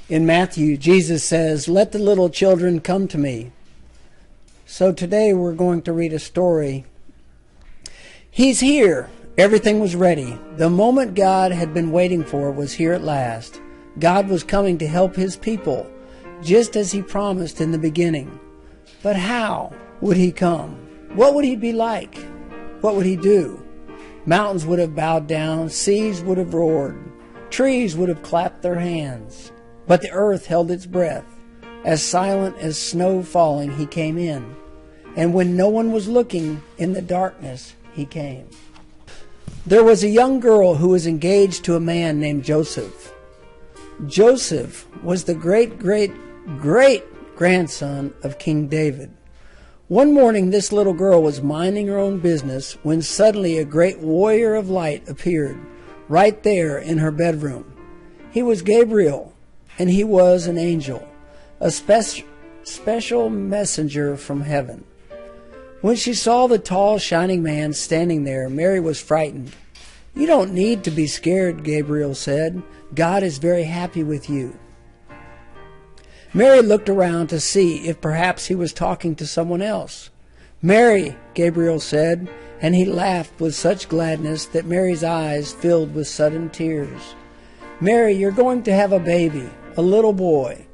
In Matthew, Jesus says, "Let the little children come to me." So today we're going to read a story. He's here. Everything was ready. The moment God had been waiting for was here at last. God was coming to help his people, just as he promised in the beginning. But how would he come? What would he be like? What would he do? Mountains would have bowed down, seas would have roared, trees would have clapped their hands. But the earth held its breath. As silent as snow falling, he came in. And when no one was looking, in the darkness, he came. There was a young girl who was engaged to a man named Joseph. Joseph was the great-great-great-grandson of King David. One morning, this little girl was minding her own business when suddenly a great warrior of light appeared right there in her bedroom. He was Gabriel, and he was an angel, a special messenger from heaven. When she saw the tall, shining man standing there, Mary was frightened. "You don't need to be scared," Gabriel said. "God is very happy with you." Mary looked around to see if perhaps he was talking to someone else. "Mary," Gabriel said, and he laughed with such gladness that Mary's eyes filled with sudden tears. "Mary, you're going to have a baby, a little boy.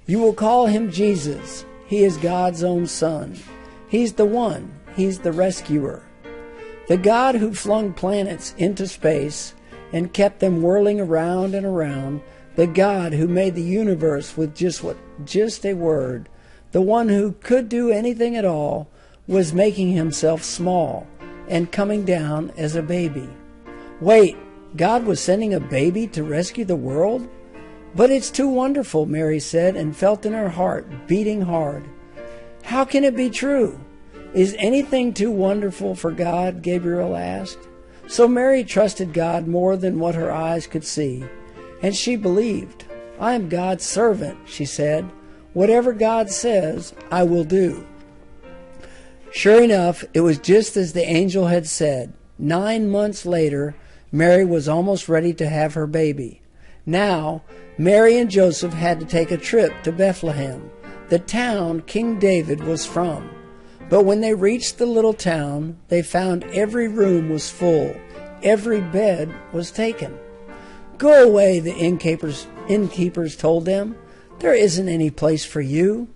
You will call him Jesus. He is God's own son. He's the one. He's the rescuer. The God who flung planets into space and kept them whirling around and around. The God who made the universe with just a word. The one who could do anything at all was making himself small and coming down as a baby." Wait, God was sending a baby to rescue the world? "But it's too wonderful," Mary said, and felt in her heart beating hard. "How can it be true? Is anything too wonderful for God?" Gabriel asked. So Mary trusted God more than what her eyes could see, and she believed. "I am God's servant," she said. "Whatever God says, I will do." Sure enough, it was just as the angel had said. 9 months later, Mary was almost ready to have her baby. Now, Mary and Joseph had to take a trip to Bethlehem, the town King David was from. But when they reached the little town, they found every room was full, every bed was taken. "Go away," the innkeepers told them. "There isn't any place for you."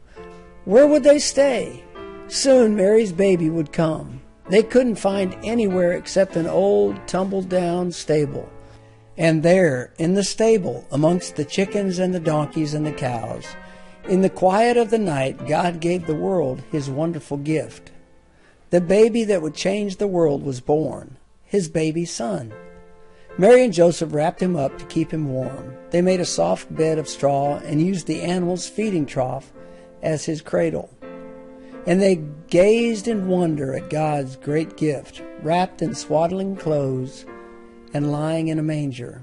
Where would they stay? Soon Mary's baby would come. They couldn't find anywhere except an old, tumbled-down stable. And there, in the stable, amongst the chickens and the donkeys and the cows, in the quiet of the night, God gave the world his wonderful gift. The baby that would change the world was born, his baby son. Mary and Joseph wrapped him up to keep him warm. They made a soft bed of straw and used the animal's feeding trough as his cradle. And they gazed in wonder at God's great gift, wrapped in swaddling clothes and lying in a manger.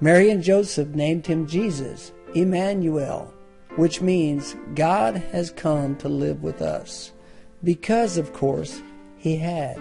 Mary and Joseph named him Jesus, Emmanuel, which means God has come to live with us, because, of course, he had.